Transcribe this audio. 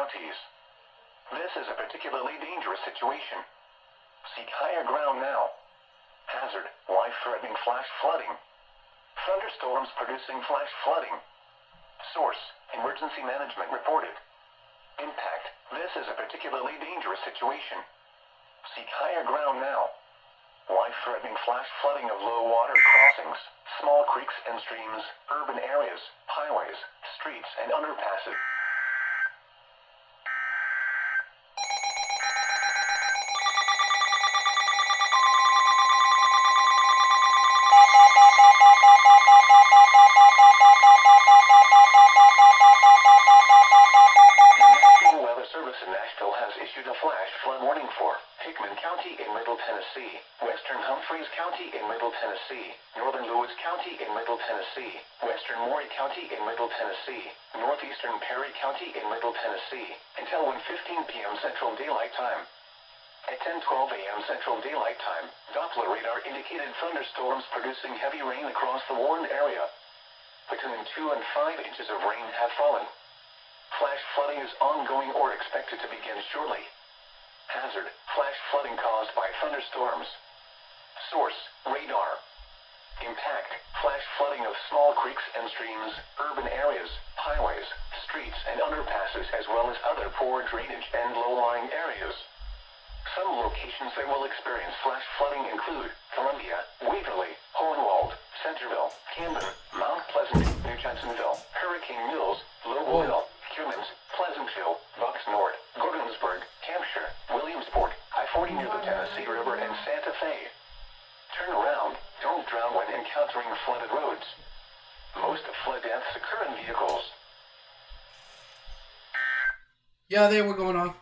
counties. This is a particularly dangerous situation. Seek higher ground now. Hazard, life-threatening flash flooding. Thunderstorms producing flash flooding. Source, emergency management reported. Impact, this is a particularly dangerous situation. Seek higher ground now. Life-threatening flash flooding of low water crossings, small creeks and streams, urban areas, highways, streets and underpasses. Flash flood warning for Hickman County in Middle Tennessee, Western Humphreys County in Middle Tennessee, Northern Lewis County in Middle Tennessee, Western Maury County in Middle Tennessee, Northeastern Perry County in Middle Tennessee, until 1:15 p.m. Central Daylight Time. At 10:12 a.m. Central Daylight Time, Doppler radar indicated thunderstorms producing heavy rain across the warned area. Between 2 and 5 inches of rain have fallen. Flash flooding is ongoing or expected to begin shortly. Hazard, flash flooding caused by thunderstorms. Source, radar. Impact, flash flooding of small creeks and streams, urban areas, highways, streets and underpasses as well as other poor drainage and low-lying areas. Some locations that will experience flash flooding include Columbia, Waverly, Hohenwald, Centerville, Camden, Mount Pleasant, New Johnsonville, Hurricane Mills, Loboville, Cummins, Pleasantville, Bucks North, Gordonsburg, Hampshire, Williamsport, I-40 near the Tennessee River and Santa Fe. Turn around, don't drown when encountering flooded roads. Most flood deaths occur in vehicles. Yeah, they were going on.